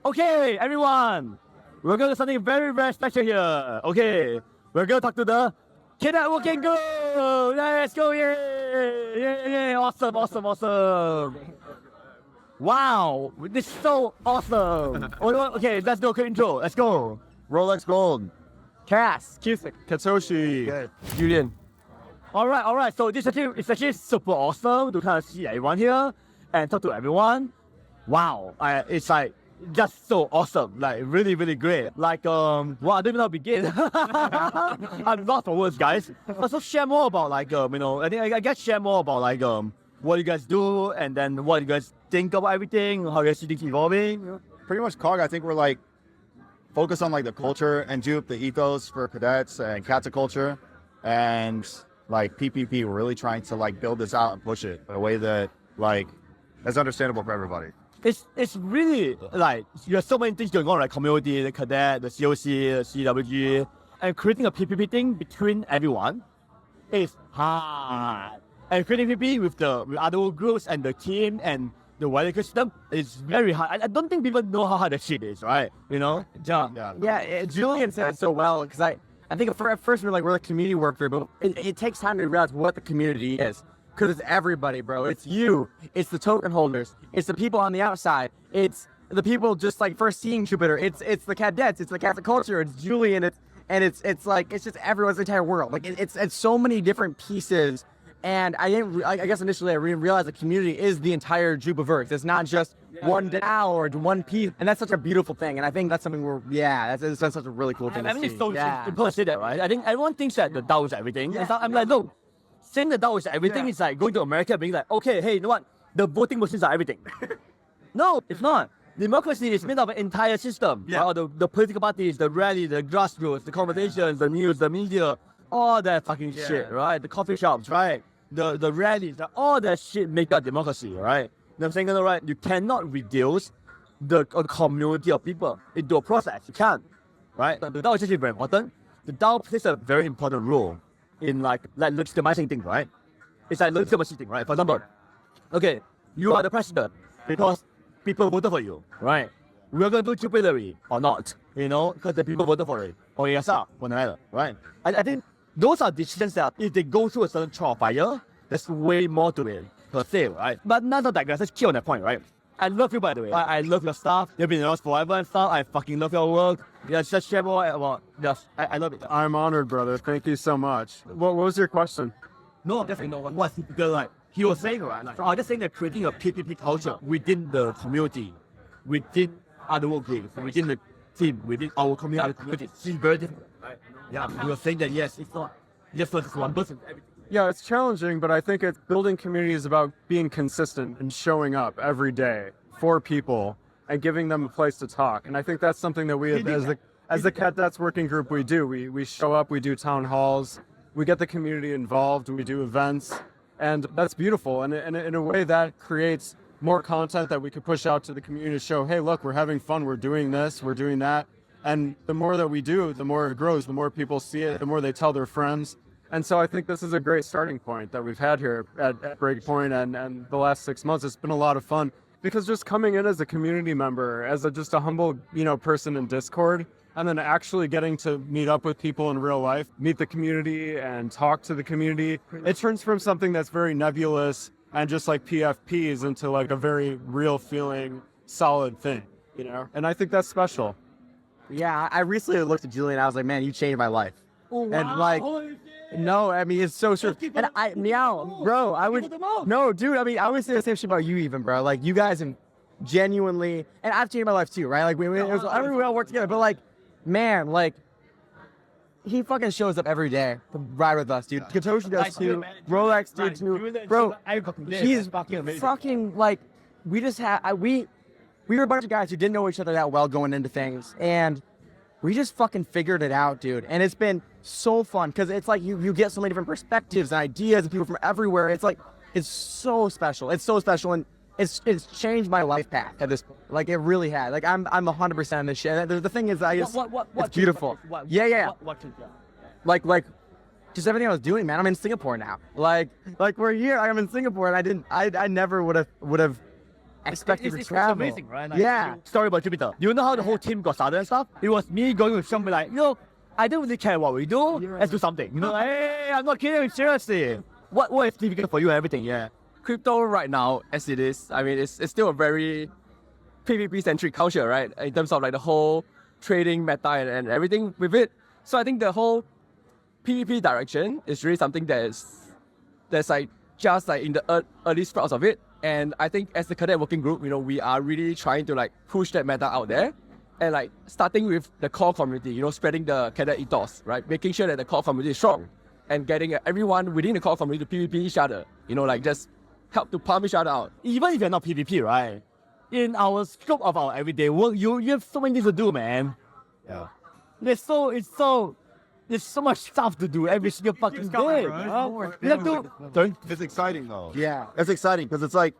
Okay, everyone, we're going to do something very, very special here. Okay, we're going to talk to the Cadet Working Group. Let's go, yay, awesome. Wow, this is so awesome. Okay, let's do a quick intro. Let's go. Rolex Gold. Cass, Cusick, Katsushi. Julian. All right. So this is actually super awesome to kind of see everyone here and talk to everyone. Wow, it's like just so awesome, like really, really great. Like wow, I don't even know how to begin. I'm lost for words, guys. So share more about like I think I guess share more about like what you guys do and then what you guys think about everything, how you guys see things evolving. Pretty much COG, I think we're like focused on like the culture and Jupe, the ethos for cadets and CATSA culture. And like PPP, we're really trying to like build this out and push it in a way that like is understandable for everybody. It's really like there's so many things going on, like community, the cadet, the COC, the CWG, and creating a PPP thing between everyone is hard. And creating PPP with other groups and the team and the wider system is very hard. I don't think people know how hard that shit is, right? You know? Yeah, Julian said it so well because I think at first we're a community work group, but it takes time to realize what the community is. Because it's everybody, bro. It's you. It's the token holders. It's the people on the outside. It's the people just like first seeing Jupiter. It's the cadets. It's the CATSA culture. It's Julian. It's just everyone's entire world. Like it's so many different pieces. And I guess initially I didn't realize the community is the entire Jupiverse. It's not just one DAO or one piece. And that's such a beautiful thing. And I think that's something that's such a really cool thing to see. It's so simple to say that, right? I think everyone thinks that the DAO is everything. Yeah. I'm like, no. Saying the DAO is everything is like going to America being like, okay, hey, you know what? The voting machines are everything. No, it's not. Democracy is made of an entire system. Yeah. Right? The political parties, the rally, the grassroots, the conversations, the news, the media, all that fucking shit, right? The coffee shops, right? The rallies, all that shit make up democracy, right? You know what I'm saying? Right? You cannot reduce the community of people into a process. You can't, right? The DAO is actually very important. The DAO plays a very important role in like legitimizing things, right? It's like legitimizing thing, right? For example, okay, you are the president because people voted for you, right? We're going to do jubilary or not, because the people voted for it, or ESR, whatever, right? I think those are decisions that if they go through a certain trial of fire, there's way more to it per se, right? But none of that, guys, let's key on that point, right? I love you, by the way. I love your stuff. You've been with us forever and stuff. I fucking love your work. Yeah, just share more about. Yes, I love it. I'm honored, brother. Thank you so much. What was your question? No, definitely not. What's because like he was saying, right? Like, so I was just saying that creating a PPP culture within the community, within other work groups, within the team, within our community, it's very different, right? Yeah, we were saying that yes, it's not just one person. Everything. Yeah, it's challenging, but I think it's building community is about being consistent and showing up every day for people and giving them a place to talk. And I think that's something that we, as the Cadets Working Group, we do. We show up, we do town halls, we get the community involved, we do events, and that's beautiful. And in a way that creates more content that we could push out to the community to show, hey, look, we're having fun, we're doing this, we're doing that. And the more that we do, the more it grows, the more people see it, the more they tell their friends. And so I think this is a great starting point that we've had here at Breakpoint and the last 6 months. It's been a lot of fun because just coming in as a community member, as just a humble, person in Discord, and then actually getting to meet up with people in real life, meet the community and talk to the community, it turns from something that's very nebulous and just like PFPs into like a very real feeling, solid thing, And I think that's special. Yeah, I recently looked at Julian and I was like, man, you changed my life. Oh, wow. And like, no, I mean, it's so true. And bro, I would say the same shit about you even, bro. Like, you guys have genuinely, and I've changed my life too, right? Like, we all work together, but like, man, like, he fucking shows up every day to ride with us, dude. Katoshi does too. Rolex did too. Bro, he's fucking like, we just had, we were a bunch of guys who didn't know each other that well going into things, and we just fucking figured it out, dude. And it's been so fun because it's like you get so many different perspectives and ideas and people from everywhere. It's like, it's so special. It's so special, and it's changed my life path at this point. Like, it really has. Like, I'm 100% in this shit. And the thing is, it's beautiful. Yeah. Like, just everything I was doing, man. I'm in Singapore now. Like we're here. I'm in Singapore, and I never would have expect you to it's travel. amazing, right? Like, Yeah. Story about Jupiter. You know how the whole team got started and stuff? It was me going with somebody like, I don't really care what we do. Let's do something. Like, hey, I'm not kidding. Seriously. What is difficult for you and everything? Yeah. Crypto right now, as it is, I mean, it's still a very PvP centric culture, right? In terms of like the whole trading meta and everything with it. So I think the whole PvP direction is really something that's like just like in the early sprouts of it. And I think as the cadet working group, we are really trying to like push that meta out there. And like starting with the core community, spreading the cadet ethos, right? Making sure that the core community is strong and getting everyone within the core community to PvP each other, like just help to pump each other out. Even if you're not PvP, right? In our scope of our everyday work, you have so many things to do, man. Yeah. There's so much stuff to do every single fucking day. You have to. Sorry? It's exciting though. Yeah. It's exciting because it's like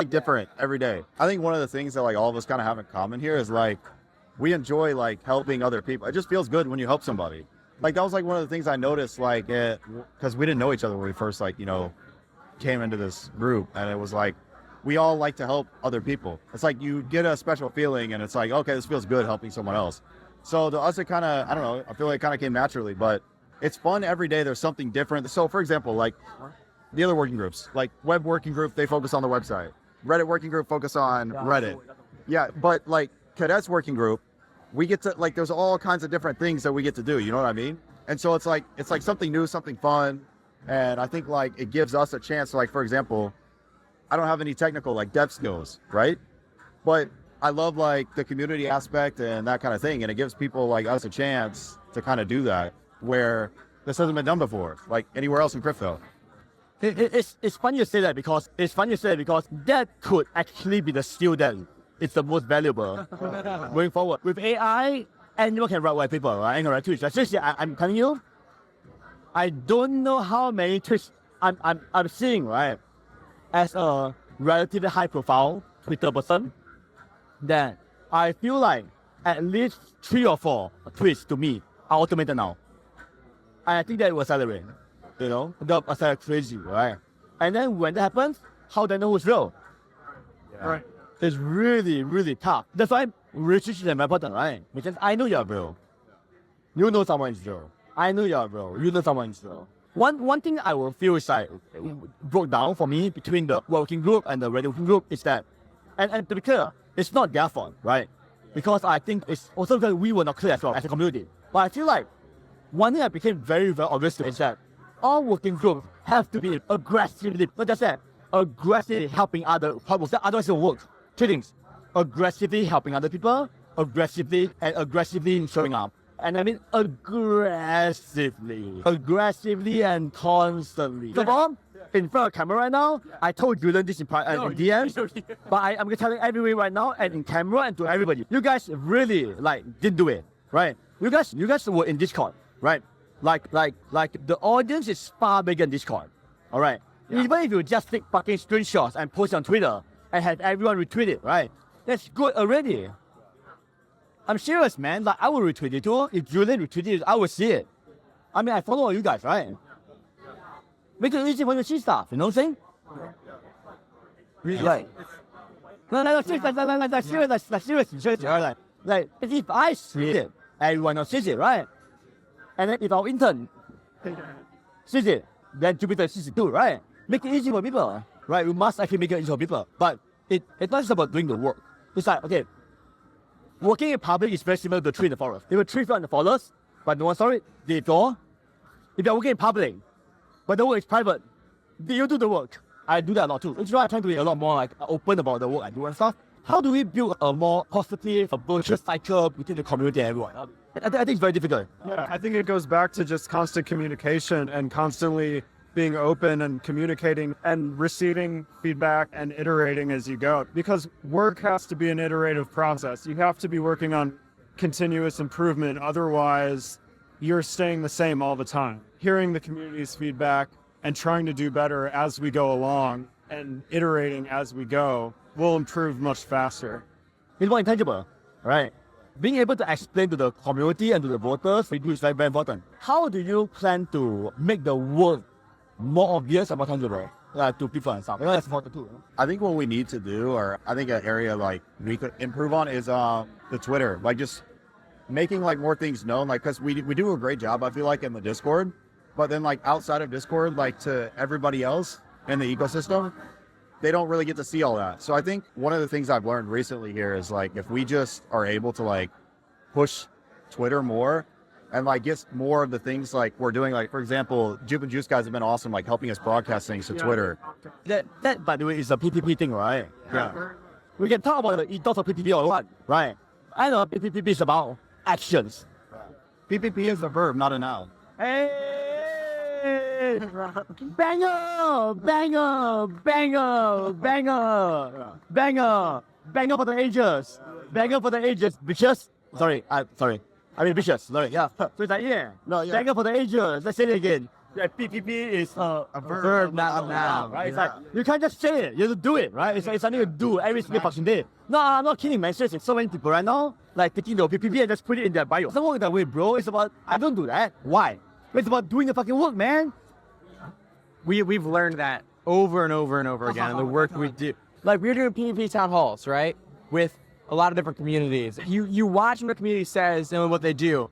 different every day. I think one of the things that like all of us kind of have in common here is like we enjoy like helping other people. It just feels good when you help somebody. Like that was like one of the things I noticed, like because we didn't know each other when we first like came into this group, and it was like we all like to help other people. It's like you get a special feeling, and it's like, okay, this feels good helping someone else. So to us, it kind of, I don't know, I feel like it kind of came naturally, but it's fun every day. There's something different. So for example, like the other working groups, like web working group, they focus on the website. Reddit working group focus on Reddit. Yeah, but like cadets working group, we get to like, there's all kinds of different things that we get to do. You know what I mean? And so it's like something new, something fun. And I think like it gives us a chance to, like, for example, I don't have any technical like dev skills, right? But I love like the community aspect and that kind of thing. And it gives people like us a chance to kind of do that where this hasn't been done before, like anywhere else in crypto. It's funny you say that because that could actually be the skill that is the most valuable going forward. With AI, anyone can write white paper, right? And write tweets. Seriously, I'm telling you, I don't know how many tweets I'm seeing, right? As a relatively high profile Twitter person, that I feel like at least 3 or 4 tweets to me are automated now. And I think that will accelerate, they'll accelerate crazy, right? And then when that happens, how do I know who's real? Yeah. Right. It's really, really tough. That's why relationships are important, right? Because I know you're real. You know someone is real. I know you're real. You know someone is real. One thing I will feel is like broke down for me between the working group and the Reddit working group is that, and to be clear, it's not their fault, right? Because I think it's also because we were not clear as well as a community. But I feel like one thing that became very, very obvious is that all working groups have to be aggressively, not just that, aggressively helping otherwise it won't work. Two things: aggressively helping other people, aggressively showing up. And I mean aggressively and constantly. Come on, in front of camera right now, I told Julian this in DM, but I'm telling everybody right now and in camera and to everybody. You guys really didn't do it, right? You guys were in Discord, right? Like the audience is far bigger than Discord, all right? Yeah. Even if you just take fucking screenshots and post on Twitter and have everyone retweet it, right? That's good already. I'm serious, man. Like, I will retweet it too. If Julian retweeted it, I will see it. I mean, I follow all you guys, right? Make it easy when you see stuff, you know what I'm saying? Really? Like, no, seriously, right? Like, if I see it, everyone else sees it, right? And then if our intern sees it, then Jupiter sees it too, right? Make it easy for people, right? We must actually make it easy for people. But it's not just about doing the work. It's like, okay, working in public is very similar to a tree in the forest. There were trees in the forest, but no one saw it. They ignore. If you're working in public, but the work is private, do you do the work? I do that a lot too. Which is why I'm trying to be a lot more open about the work I do and stuff. How do we build a more positive, a virtuous cycle between the community and everyone? I think it's very difficult. Yeah, I think it goes back to just constant communication and constantly being open and communicating and receiving feedback and iterating as you go. Because work has to be an iterative process. You have to be working on continuous improvement. Otherwise, you're staying the same all the time. Hearing the community's feedback and trying to do better as we go along and iterating as we go will improve much faster. It's more intangible, right? Being able to explain to the community and to the voters is very, very important. How do you plan to make the work more obvious and more tangible? to people and stuff. That's important too. I think what we need to do, or I think an area like we could improve on, is the Twitter. Like just making like more things known. Like because we do a great job, I feel like, in the Discord, but then like outside of Discord, like to everybody else in the ecosystem, they don't really get to see all that. So I think one of the things I've learned recently here is like if we just are able to like push Twitter more and like get more of the things like we're doing, like for example, Jupe and Juice guys have been awesome, like helping us broadcast things to Twitter. That by the way is a PPP thing, right? Yeah. We can talk about the ethos of PPP or what, right? I know PPP is about actions. PPP is a verb, not a noun. Hey! Banger! Banger! Banger! Banger! Banger! Banger for the ages! Banger for the ages, bitches! Sorry. I mean bitches, sorry, yeah. So it's like, yeah. No, yeah. Banger for the ages, let's say it again. Yeah, PPP is a verb, not a noun, right? It's like, you can't just say it, you have to do it, right? It's something you do every single fucking day. No, I'm not kidding, man. Seriously, so many people right now, like taking the PPP and just put it in their bio. It doesn't work that way, bro. It's about, I don't do that. Why? It's about doing the fucking work, man. We've learned that over and over and over again in the work we do. Like we're doing PvP town halls, right? With a lot of different communities. You watch what the community says and what they do,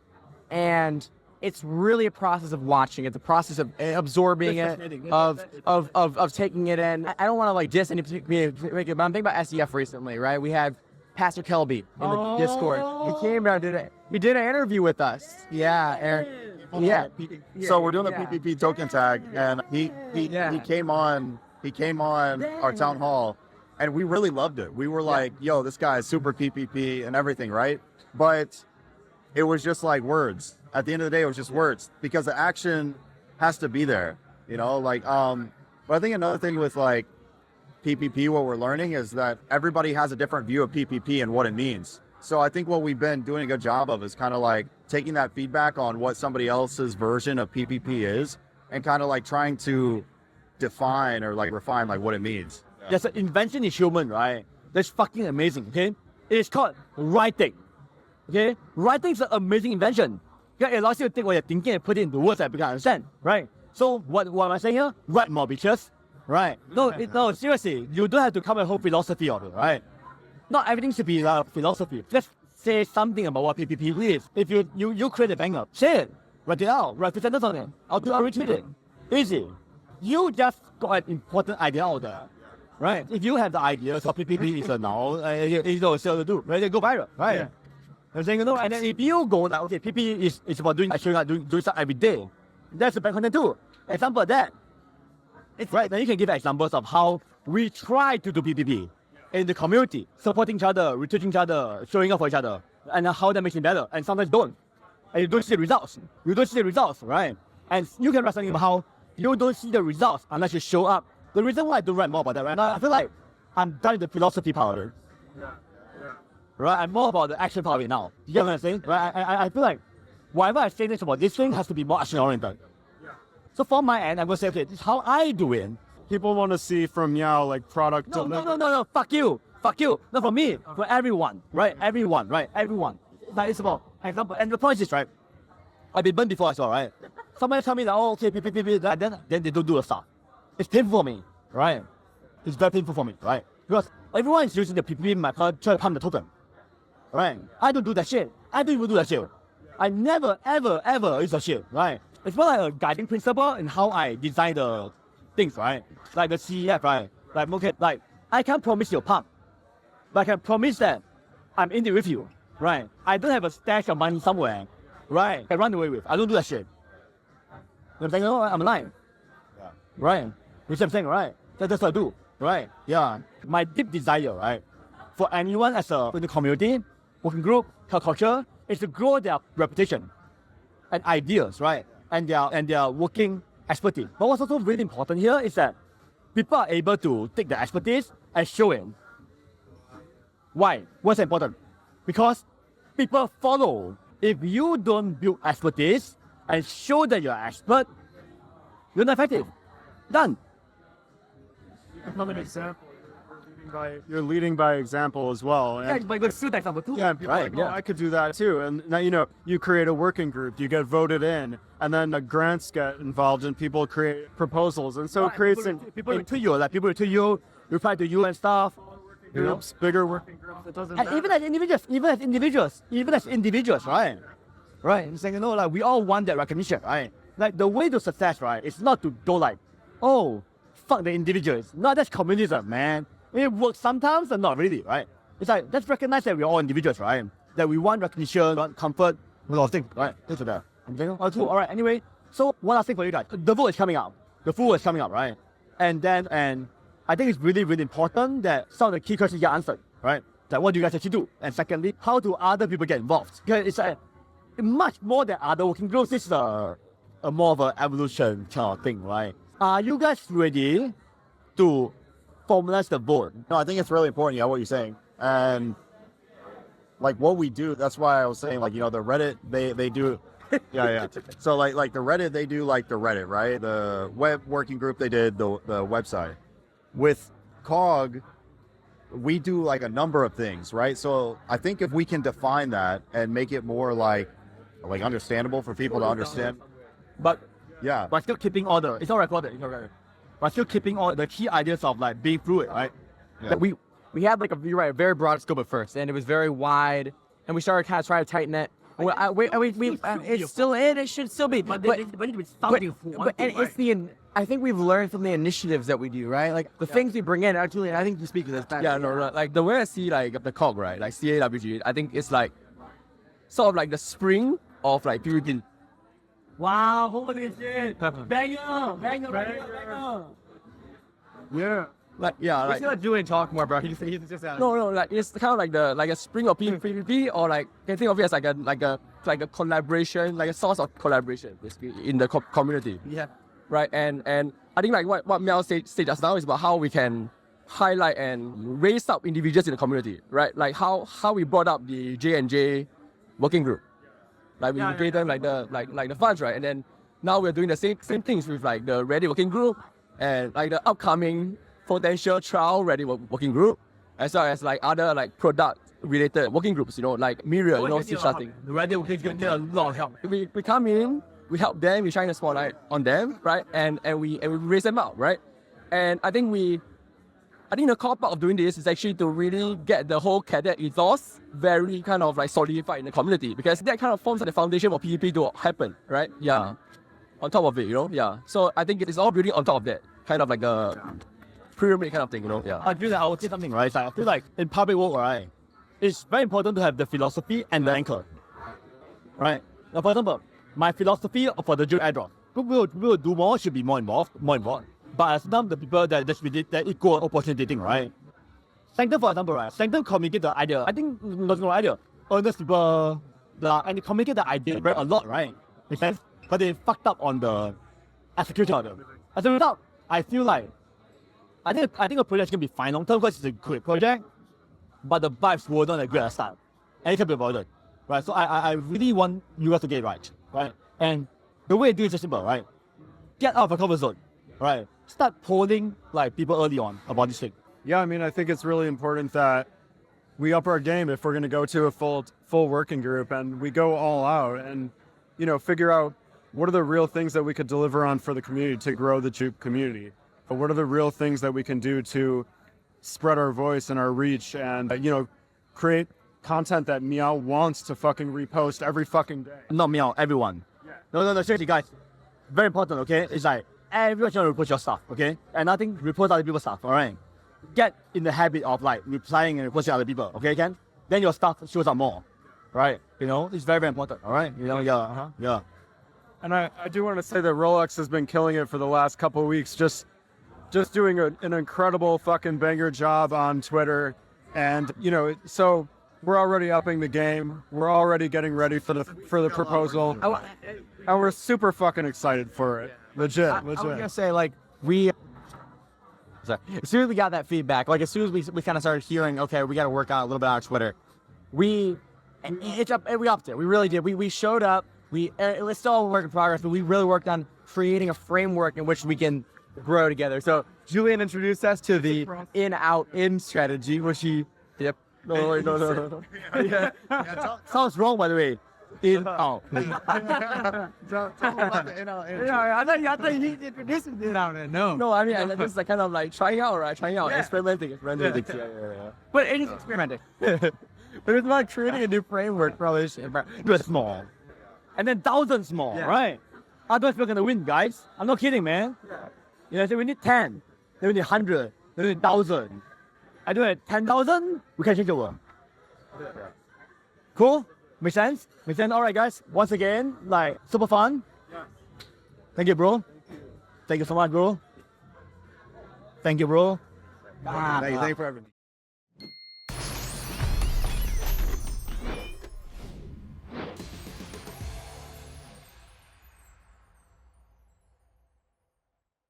and it's really a process of watching. It's a process of absorbing it, of taking it in. I don't want to like diss any particular community, but I'm thinking about SEF recently, right? We had Pastor Kelby in the Discord. He came down, he did an interview with us. Yeah, Aaron. Yeah. So we're doing the PPP token tag, and he came on our town hall, and we really loved it. We were like, yo, this guy is super PPP and everything, right? But it was just like words. At the end of the day, it was just words because the action has to be there, you know? Like, but I think another thing with like PPP, what we're learning is that everybody has a different view of PPP and what it means. So I think what we've been doing a good job of is kind of like taking that feedback on what somebody else's version of PPP is and kind of like trying to define or like refine like what it means. There's an invention in human, right? That's fucking amazing, okay? It's called writing, okay? Writing is an amazing invention. Okay? It allows you to take what you're thinking and put it into words that people can understand, right? So what am I saying here? Write more, bitches, right? No, seriously, you don't have to come with a whole philosophy of it, right? Not everything should be philosophy. Let's say something about what PPP is. If you create a banger, say it, write it out, write a on it. I'll retweet it. Easy. You just got an important idea out there. Right. If you have the idea, so PPP is a now, it's all to do, right? They go viral, right? Yeah. I'm saying, you know, and then if you go now, okay, PPP is about doing something every day. That's the bad content too. Example of that. It's right. Then you can give examples of how we try to do PPP in the community, supporting each other, retweeting each other, showing up for each other, and how that makes it better. And sometimes don't. And you don't see the results. You don't see the results, right? And you can write something about how you don't see the results unless you show up. The reason why I don't write more about that right now, I feel like I'm done with the philosophy part of it. Right? I'm more about the action part of it now. You get what I'm saying? Right? I feel like whatever I say about this thing has to be more action oriented. So from my end, I'm gonna say, okay, this is how I do it. People want to see from Meow like product. No, fuck you. Not for me, for everyone, right? Everyone. Like it's about example, and the point is, right? I've been burned before as well, right? Somebody tell me that, oh, okay, then they don't do the stuff. It's painful for me, right? It's very painful for me, right? Because everyone is using the PPP method to pump the token, right? I don't do that shit. I don't even do that shit. I never, ever use that shit, right? It's more like a guiding principle in how I design the things, right? Like the CEF, right? Like, okay, like, I can't promise you a pump, but I can promise that I'm in it with you, right? I don't have a stash of money somewhere, right? I can run away with. I don't do that shit. I'm saying, oh, I'm lying. Yeah. Right? You see what I'm saying, right? That's what I do, right? Yeah. My deep desire, right? For anyone as in the community, working group, culture, is to grow their reputation and ideas, right? And their working expertise. But what's also really important here is that people are able to take the expertise and show it. Why? What's important? Because people follow. If you don't build expertise and show that you're an expert, you're not effective. Done. An example. you're leading by example as well. Yeah, And but good student example too. yeah, and people are right. like, oh, I could do that too. And now, you create a working group, you get voted in, and then the grants get involved and people create proposals. And so it creates people to you, like people to you, reply to you and stuff. groups, bigger working groups. It doesn't And matter. even as individuals, right? Right. It's like, like we all want that recognition, right? Like the way to success, right? It's not to go like, oh, fuck the individuals. No, that's communism, man. It works sometimes and not really, right? It's like, let's recognize that we're all individuals, right? That we want recognition, want comfort, a lot of things, right? Things like that. Oh, cool. All right. Anyway, so one last thing for you guys. The vote is coming up. The full is coming up, right? And I think it's really, really important that some of the key questions get answered, right? Like, what do you guys actually do? And secondly, how do other people get involved? Because it's much more than other working groups. This is a more of an evolution kind of thing, right? Are you guys ready to formalize the vote? No, I think it's really important. Yeah, what you're saying, and like what we do. That's why I was saying, like, the Reddit, they do. Yeah. So like the Reddit, they do like the Reddit, right? The web working group, they did the website. With COG, we do like a number of things, right? So I think if we can define that and make it more like understandable for people to understand. But Yeah. still keeping all the, it's all recorded, but still keeping all the key ideas of like being fluid, right? But we had like you're right, a very broad scope at first, and it was very wide, and we started kind of trying to tighten it. It's still in. It should still be. But it's the. I think we've learned from the initiatives that we do, right? Like the things we bring in. Actually, I think you speak to this. Yeah, no, like the way I see like the COG, right? Like CAWG, I think it's like sort of like the spring of like PvP. Wow, holy shit. Banger. Yeah. Like yeah, We like still do it talk more, bro. He's just out. no, like it's kind of like a spring of PvP, or like you can think of it as like a collaboration, like a source of collaboration basically in the community. Yeah. Right, and I think like what Mel said just now is about how we can highlight and raise up individuals in the community, right? Like how we brought up the J&J working group, like we gave them like the funds, right? And then now we're doing the same things with like the Ready working group and like the upcoming potential trial Ready working group, as well as like other like product related working groups, like Myriad, starting. The radio is going to need a lot of help. We come in, we help them, we shine the spotlight on them, right? And we raise them up, right? And I think the core part of doing this is actually to really get the whole cadet ethos very kind of like solidified in the community, because that kind of forms the foundation for PvP to happen, right? Yeah. On top of it, yeah. So I think it is all building on top of that, kind of like a pyramid kind of thing, yeah. I feel like I would say something, right? I feel like in public work, right, it's very important to have the philosophy and the anchor, right? Now, for example, my philosophy for the June airdrop, people will do more, should be more involved. But as some the people that equal opportunity thing, right? Sanctum, for example, right? Sanctum communicate the idea. I think not the idea. Honest people, and they communicate the idea very a lot, right? Make sense? But they fucked up on the execution of them. As a result, I feel like I think a project can be fine long term because it's a great project, but the vibes were not a great at start, and it can be avoided, right? So I really want you guys to get it right? And the way to do it is just simple, right? Get out of the comfort zone, right? Start polling like people early on about this thing. Yeah, I mean, I think it's really important that we up our game if we're going to go to a full working group, and we go all out and, figure out what are the real things that we could deliver on for the community to grow the Jupe community. But what are the real things that we can do to spread our voice and our reach and, create content that Meow wants to fucking repost every fucking day? Not me, everyone. Yeah. No, seriously, guys. Very important, okay? It's like everyone should repost your stuff, okay? And nothing repost other people's stuff, all right? Get in the habit of like replying and reposting other people, okay, Ken? Then your stuff shows up more, right? It's very, very important, all right? Yeah. And I do want to say that Rolex has been killing it for the last couple of weeks, just doing an incredible fucking banger job on Twitter. And, so we're already upping the game. We're already getting ready for the proposal. And we're super fucking excited for it. Legit. I was gonna say, like, as soon as we got that feedback, like as soon as we kind of started hearing, okay, we got to work on a little bit on Twitter, we upped it. We really did. We showed up. It's still a work in progress, but we really worked on creating a framework in which we can grow together. So Julian introduced us to the in-out-in strategy, which he No. Sounds wrong, by the way. In out. I thought he introduced it out there. No. No, I mean, I just like kind of like trying out, right? Trying out, experimenting. Yeah. But it is experimenting. But it's about creating a new framework for all this shit. Do it small. And then thousands more, right? Otherwise, we're going to win, guys. I'm not kidding, man. You know, so we need 10, then we need 100, then we need 1,000. I do it 10,000, we can change the world. Cool? Make sense? Make sense? All right, guys. Once again, like, super fun. Thank you, bro. Thank you so much, bro. Thank you, bro. Thank you for everything.